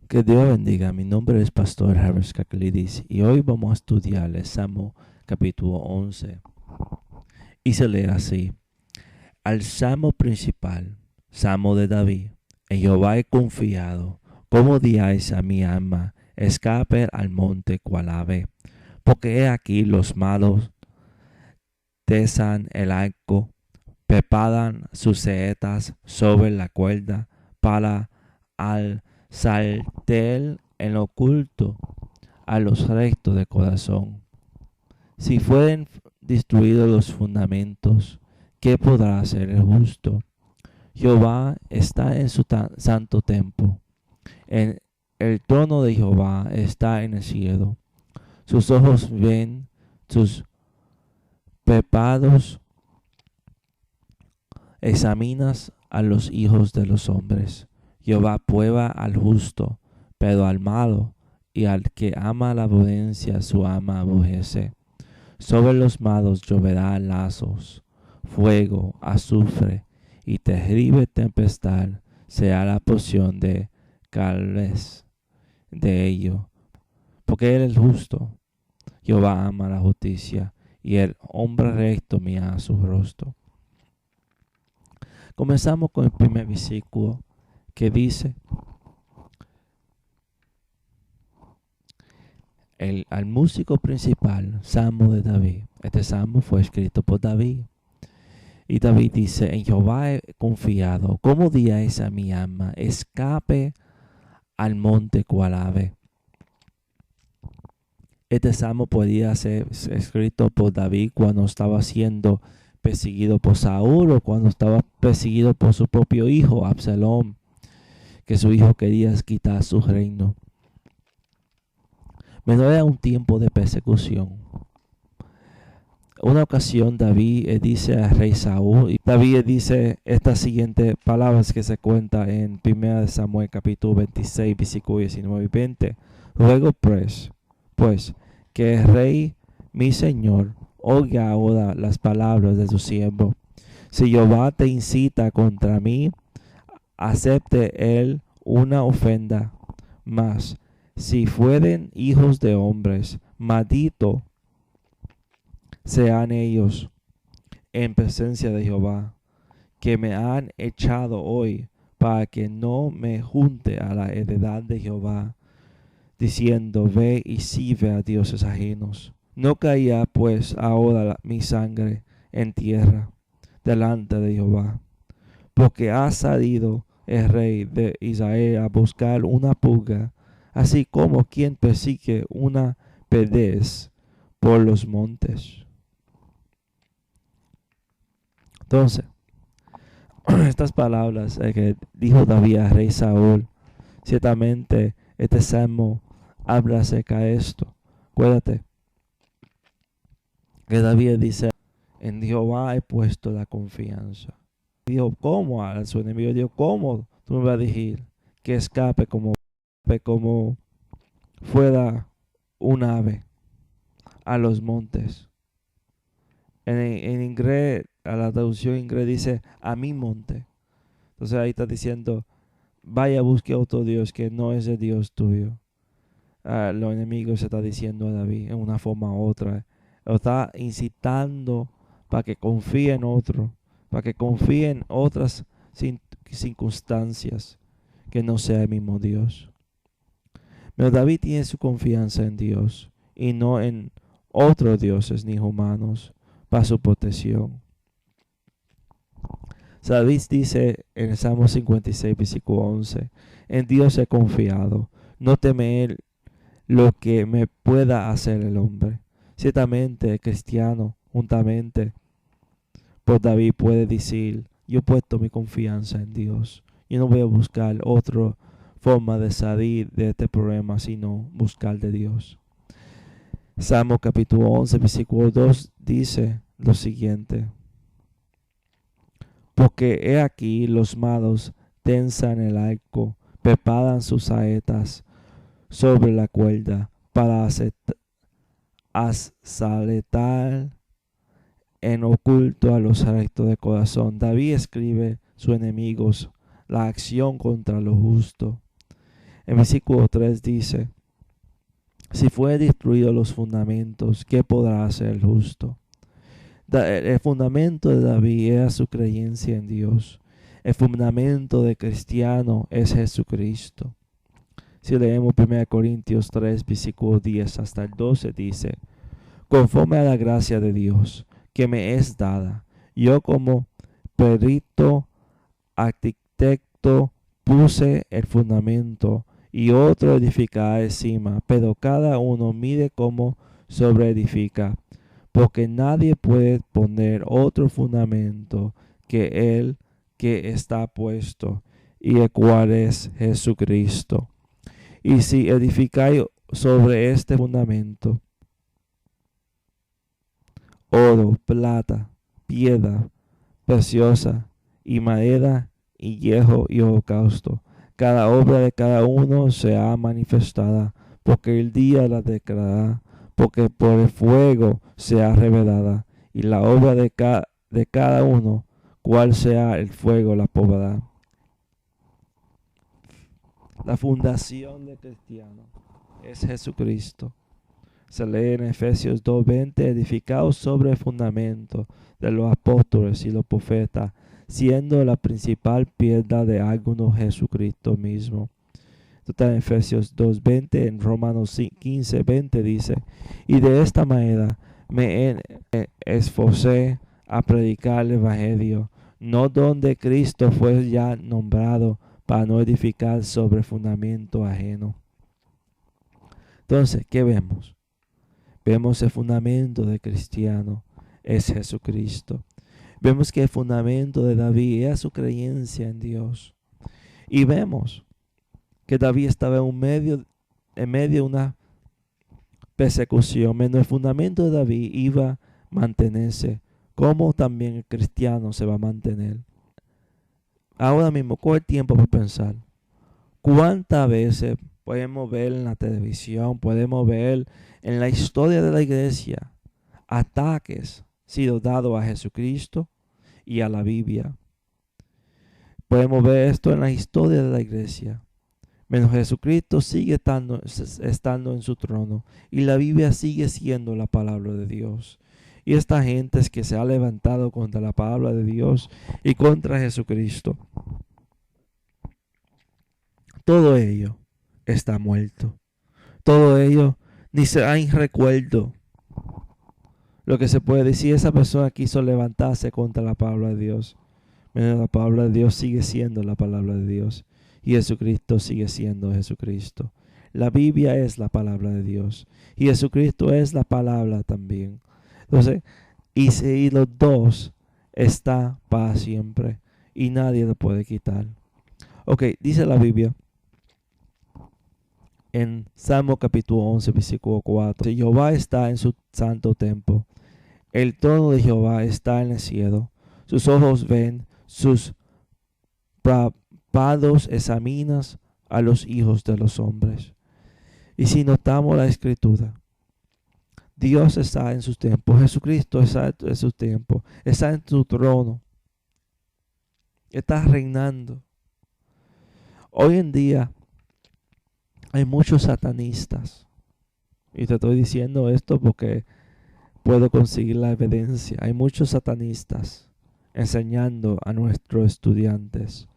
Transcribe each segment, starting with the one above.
Que Dios bendiga. Mi nombre es Pastor Harris Kakalidis y hoy vamos a estudiar el Salmo capítulo 11. Y se lee así. Al Salmo principal, Salmo de David. En Jehová he confiado. Como diáis a mi alma, escape al monte cual ave. Porque he aquí los malos tesan el arco, preparan sus saetas sobre la cuerda para al saltel en lo oculto a los rectos de corazón. Si fueren destruidos los fundamentos, ¿qué podrá hacer el justo? Jehová está en su santo templo. En el trono de Jehová está en el cielo. Sus ojos ven, sus párpados examinas a los hijos de los hombres. Jehová prueba al justo, pero al malo y al que ama la violencia su alma aborrece. Sobre los malos lloverá lazos, fuego, azufre y terrible tempestad será la porción de Calles de ello. Porque él es justo, Jehová ama la justicia y el hombre recto mira su rostro. Comenzamos con el primer versículo que dice: al músico principal, Salmo de David. Este salmo fue escrito por David. Y David dice: en Jehová he confiado. Como diáis a mi alma, escape al monte cual ave. Este salmo podía ser escrito por David cuando estaba siendo perseguido por Saúl o cuando estaba perseguido por su propio hijo, Absalón, que su hijo quería quitar su reino. Pero era un tiempo de persecución. Una ocasión David dice al rey Saúl, y David dice estas siguientes palabras que se cuenta en 1 Samuel capítulo 26, versículo 19 y 20. Ruego pues, que el rey, mi señor, oiga ahora las palabras de su siervo. Si Jehová te incita contra mí, acepte él una ofrenda. Mas si fueren hijos de hombres, maldito sean ellos en presencia de Jehová, que me han echado hoy, para que no me junte a la heredad de Jehová, diciendo: ve y sirve a dioses ajenos. No caía pues ahora mi sangre en tierra delante de Jehová, porque ha salido el rey de Israel a buscar una pulga, así como quien persigue una perdiz por los montes. Entonces, estas palabras que dijo David al rey Saúl, ciertamente este salmo habla acerca de esto. Acuérdate que David dice: en Jehová he puesto la confianza. Dijo, ¿cómo? A su enemigo dijo: ¿cómo tú me vas a decir que escape como fuera un ave a los montes? En inglés, a la traducción inglés dice: a mi monte. Entonces ahí está diciendo: vaya, busque otro Dios que no es el Dios tuyo. Los enemigos se está diciendo a David en una forma u otra. Lo está incitando para que confíe en otro, para que confíe en otras circunstancias que no sea el mismo Dios. Pero David tiene su confianza en Dios y no en otros dioses ni humanos para su protección. David dice en el Salmo 56, versículo 11: en Dios he confiado, no temer lo que me pueda hacer el hombre. Ciertamente el cristiano, juntamente por David, puede decir: yo he puesto mi confianza en Dios. Yo no voy a buscar otra forma de salir de este problema, sino buscar de Dios. Salmo capítulo 11, versículo 2 dice lo siguiente: porque he aquí los malos tensan el arco, preparan sus saetas sobre la cuerda para asaletar en oculto a los rectos de corazón. David escribe sus enemigos, la acción contra lo justo. En versículo 3 dice, si fue destruido los fundamentos, ¿qué podrá hacer el justo? El fundamento de David era su creencia en Dios. El fundamento de cristiano es Jesucristo. Si leemos 1 Corintios 3, versículo 10 hasta el 12, dice, conforme a la gracia de Dios que me es dada, yo como perito arquitecto puse el fundamento y otro edifica encima, pero cada uno mide cómo sobreedifica, porque nadie puede poner otro fundamento que el que está puesto, y el cual es Jesucristo. Y si edificáis sobre este fundamento oro, plata, piedra preciosa y madera y hierro y holocausto, cada obra de cada uno será manifestada, porque el día la declarará, porque por el fuego sea revelada, y la obra de cada uno, cual sea el fuego, la probará. La fundación del cristiano es Jesucristo. Se lee en Efesios 2:20, edificados sobre el fundamento de los apóstoles y los profetas, siendo la principal piedra de algunos Jesucristo mismo. Esto está en Efesios 2:20, en Romanos 15:20 dice, y de esta manera me esforcé a predicar el Evangelio, no donde Cristo fue ya nombrado, para no edificar sobre fundamento ajeno. Entonces, ¿qué vemos? Vemos el fundamento del cristiano es Jesucristo. Vemos que el fundamento de David era su creencia en Dios. Y vemos que David estaba en medio de una persecución. Menos el fundamento de David iba a mantenerse, como también el cristiano se va a mantener. Ahora mismo, coge tiempo para pensar. ¿Cuántas veces podemos ver en la televisión, podemos ver en la historia de la iglesia ataques sido dados a Jesucristo y a la Biblia? Podemos ver esto en la historia de la iglesia. Menos Jesucristo sigue estando en su trono y la Biblia sigue siendo la palabra de Dios. Y esta gente es que se ha levantado contra la palabra de Dios y contra Jesucristo, todo ello está muerto. Todo ello ni se hay recuerdo. Lo que se puede decir, esa persona quiso levantarse contra la palabra de Dios. Pero la palabra de Dios sigue siendo la palabra de Dios. Y Jesucristo sigue siendo Jesucristo. La Biblia es la palabra de Dios. Y Jesucristo es la palabra también. Entonces, y los dos está para siempre. Y nadie lo puede quitar. Ok, dice la Biblia en Salmo capítulo 11, versículo 4. Jehová está en su santo templo. El trono de Jehová está en el cielo. Sus ojos ven, sus párpados examinan a los hijos de los hombres. Y si notamos la escritura, Dios está en su templo. Jesucristo está en su templo. Está en su trono. Está reinando. Hoy en día hay muchos satanistas. Y te estoy diciendo esto porque puedo conseguir la evidencia. Hay muchos satanistas enseñando a nuestros estudiantes.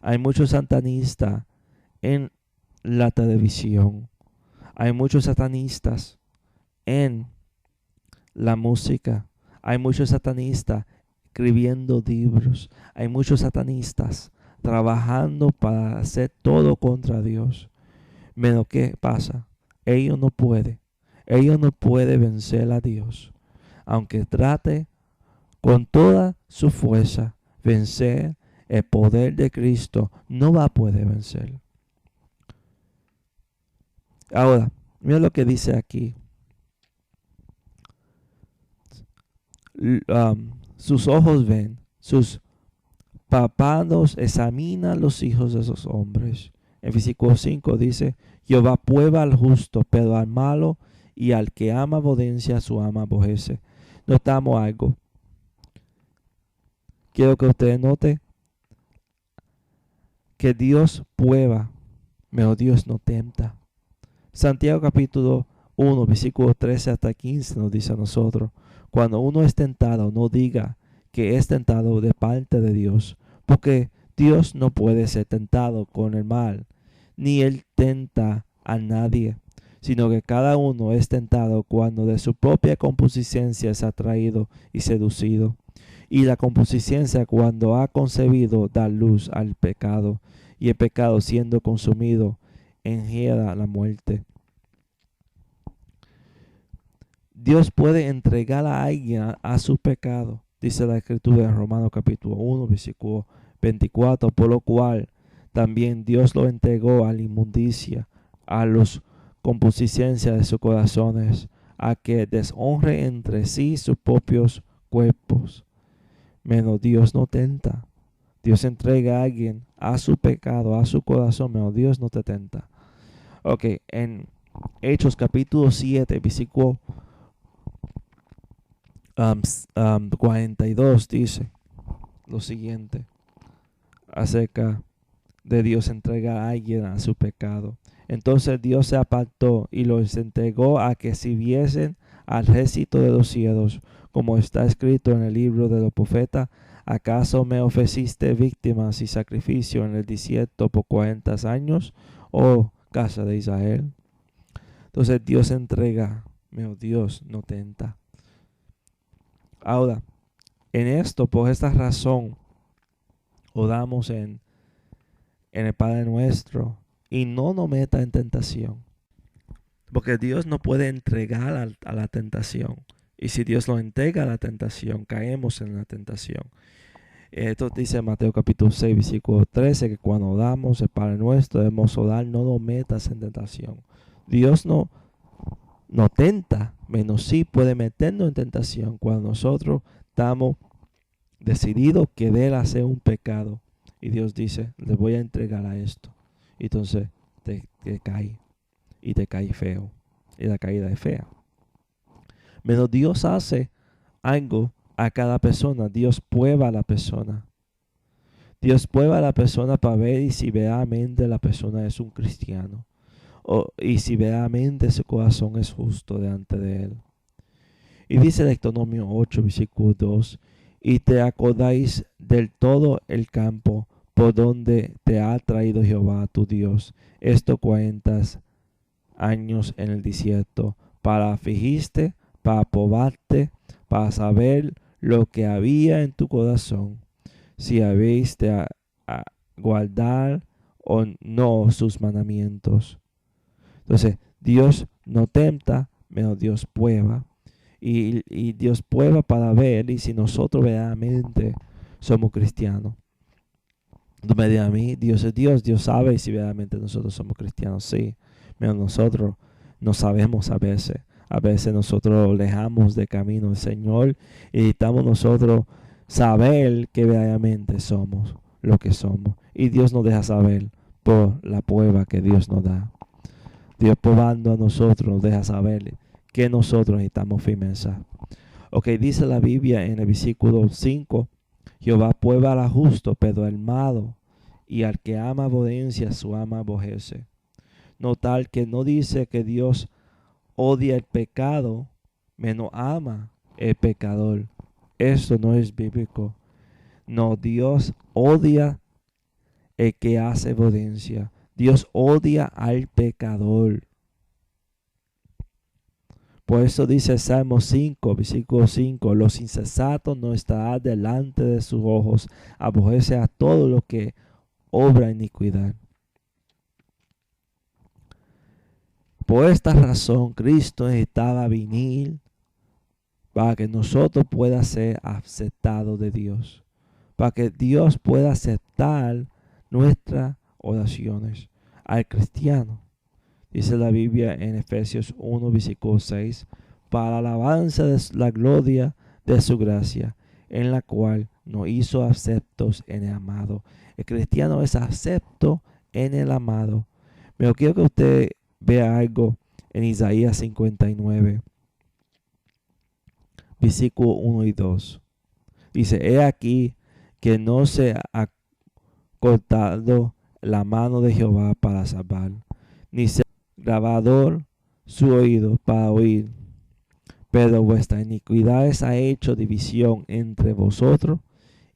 Hay muchos satanistas en la televisión. Hay muchos satanistas en la música. Hay muchos satanistas escribiendo libros. Hay muchos satanistas trabajando para hacer todo contra Dios. Pero ¿qué pasa? Ellos no pueden vencer a Dios. Aunque trate con toda su fuerza vencer el poder de Cristo, no va a poder vencer. Ahora, mira lo que dice aquí. Sus ojos ven, sus párpados examinan los hijos de esos hombres. En versículo 5 dice, Jehová prueba al justo, pero al malo y al que ama aborrencia, su ama aborrece. Notamos algo. Quiero que ustedes noten que Dios prueba pero Dios no tenta. Santiago capítulo 1, versículo 13 hasta 15 nos dice a nosotros: cuando uno es tentado, no diga que es tentado de parte de Dios, porque Dios no puede ser tentado con el mal, ni él tenta a nadie, sino que cada uno es tentado cuando de su propia concupiscencia es atraído y seducido. Y la concupiscencia, cuando ha concebido, da luz al pecado, y el pecado, siendo consumido, engendra la muerte. Dios puede entregar a alguien a su pecado, dice la escritura en Romanos capítulo 1, versículo 24, por lo cual también Dios lo entregó a la inmundicia, a los concupiscencias de sus corazones, a que deshonre entre sí sus propios cuerpos. Menos Dios no tenta. Dios entrega a alguien a su pecado, a su corazón, menos Dios no te tenta. Ok, en Hechos capítulo 7, versículo 42 dice lo siguiente acerca de Dios entregar a alguien a su pecado. Entonces Dios se apartó y los entregó a que sirviesen al ejército de los cielos, como está escrito en el libro de los profetas: ¿acaso me ofreciste víctimas y sacrificio en el desierto por 40 años, oh casa de Israel? Entonces Dios entrega, pero Dios no tenta. Ahora, en esto, por esta razón, oramos en el Padre Nuestro: y no nos meta en tentación. Porque Dios no puede entregar a la tentación. Y si Dios lo entrega a la tentación, caemos en la tentación. Esto dice Mateo capítulo 6, versículo 13, que cuando oramos el Padre Nuestro debemos orar: no nos metas en tentación. Dios no tenta, menos sí puede meternos en tentación cuando nosotros estamos decididos querer hacer un pecado. Y Dios dice: le voy a entregar a esto. Y entonces te cae. Y te cae feo. Y la caída es fea. Pero Dios hace algo a cada persona. Dios prueba a la persona. Dios prueba a la persona para ver si verdaderamente la persona es un cristiano. Y si verdaderamente su corazón es justo delante de él. Y dice Deuteronomio 8, versículo 2: y te acordáis del todo el campo por donde te ha traído Jehová tu Dios estos 40 años en el desierto, para afligirte, para probarte, para saber lo que había en tu corazón, si habéis de guardar o no sus mandamientos. Entonces, Dios no tenta, pero Dios prueba. Y Dios prueba para ver y si nosotros verdaderamente somos cristianos. Tú me dices a mí: Dios es Dios, Dios sabe si verdaderamente nosotros somos cristianos. Sí, pero nosotros no sabemos a veces. A veces nosotros alejamos del camino del Señor y necesitamos nosotros saber que verdaderamente somos lo que somos. Y Dios nos deja saber por la prueba que Dios nos da. Dios probando a nosotros nos deja saber que nosotros necesitamos firmeza. Ok, dice la Biblia en el versículo 5: Jehová prueba al justo, pero al malo y al que ama aborrencia, su ama aborrece. Notar que no dice que Dios odia el pecado, menos ama el pecador. Esto no es bíblico. No, Dios odia el que hace aborrencia. Dios odia al pecador. Por eso dice Salmo 5, versículo 5: los insensatos no estarán delante de sus ojos, aborrece a todo lo que obra iniquidad. Por esta razón, Cristo necesitaba venir para que nosotros pueda ser aceptados de Dios, para que Dios pueda aceptar nuestras oraciones al cristiano. Dice la Biblia en Efesios 1, versículo 6: para alabanza de la gloria de su gracia, en la cual nos hizo aceptos en el amado. El cristiano es acepto en el amado. Pero quiero que usted vea algo en Isaías 59, versículo 1 y 2. Dice: he aquí que no se ha cortado la mano de Jehová para salvar, ni se grabador su oído para oír. Pero vuestra iniquidad ha hecho división entre vosotros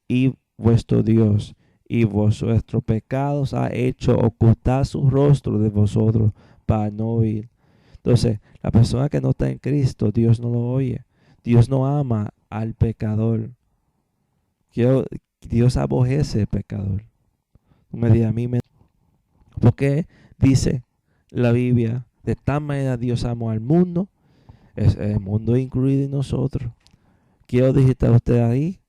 y vuestro Dios, y vuestros pecados ha hecho ocultar su rostro de vosotros para no oír. Entonces, la persona que no está en Cristo, Dios no lo oye. Dios no ama al pecador. Dios aborrece al pecador. Me dice a mí, porque dice la Biblia, de tal manera Dios amó al mundo, es el mundo incluido en nosotros. Quiero decirte a usted ahí,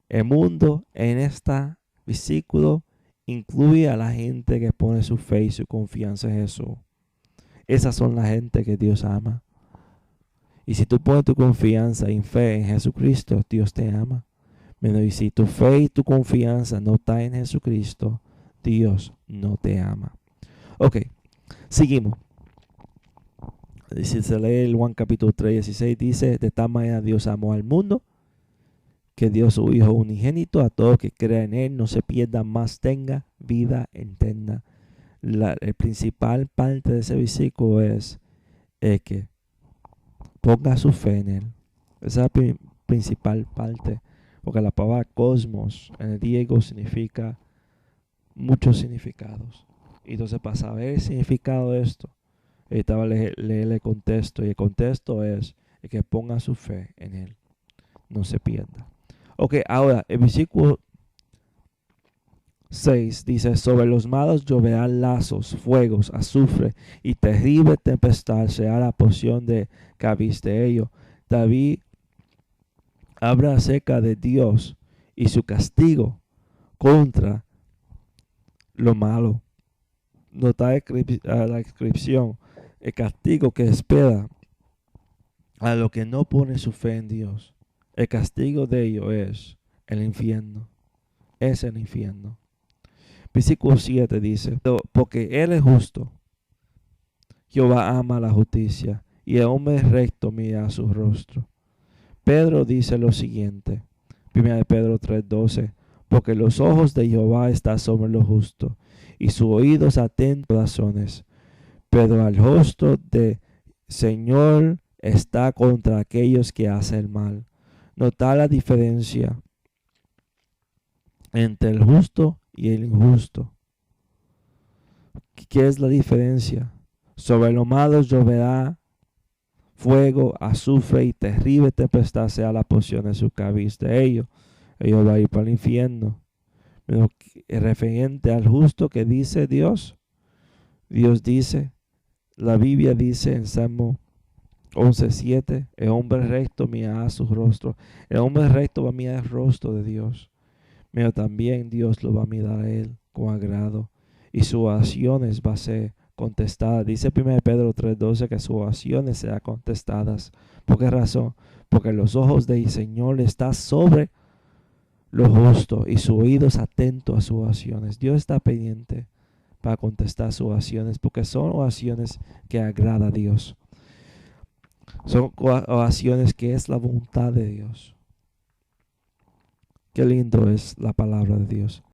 el mundo en este versículo incluye a la gente que pone su fe y su confianza en Jesús. Esas son la gente que Dios ama. Y si tú pones tu confianza y fe en Jesucristo, Dios te ama. Pero y si tu fe y tu confianza no está en Jesucristo, Dios no te ama. Ok, seguimos. Si se lee el Juan capítulo 3, 16, dice, de tal manera Dios amó al mundo, que dio su Hijo unigénito a todo que crea en Él, no se pierda, más tenga vida eterna. El principal parte de ese versículo es que ponga su fe en Él. Esa es la principal parte, porque la palabra cosmos en el griego significa muchos significados. Y entonces para saber el significado de esto, estaba leer el contexto, y el contexto es que ponga su fe en Él, no se pierda. Ok, ahora el versículo 6 dice, sobre los malos lloverán lazos, fuegos, azufre y terrible tempestad será la porción de cabeza de ellos. David habla acerca de Dios y su castigo contra lo malo. Nota la descripción, el castigo que espera a lo que no pone su fe en Dios. El castigo de ellos es el infierno. Es el infierno. Versículo 7 dice, porque Él es justo, Jehová ama la justicia, y el hombre recto mira a su rostro. Pedro dice lo siguiente, 1 Pedro 3:12, porque los ojos de Jehová están sobre los justos, y sus oídos atentos a las razones, pero al rostro del Señor está contra aquellos que hacen el mal. Nota la diferencia entre el justo y el injusto. ¿Qué es la diferencia? Sobre los malos lloverá fuego, azufre y terrible tempestad sea la porción de su cabeza de ellos. Ellos van a ir para el infierno. Pero referente al justo que dice Dios, Dios dice, la Biblia dice en Salmo 11:7, el hombre recto mirará su rostro. El hombre recto va a mirar el rostro de Dios. Pero también Dios lo va a mirar a él con agrado. Y sus oraciones va a ser contestadas. Dice 1 Pedro 3:12 que sus oraciones serán contestadas. ¿Por qué razón? Porque los ojos del Señor están sobre los justos y sus oídos atentos a sus oraciones. Dios está pendiente para contestar sus oraciones porque son oraciones que agrada a Dios. Son oraciones que es la voluntad de Dios. Qué lindo es la palabra de Dios.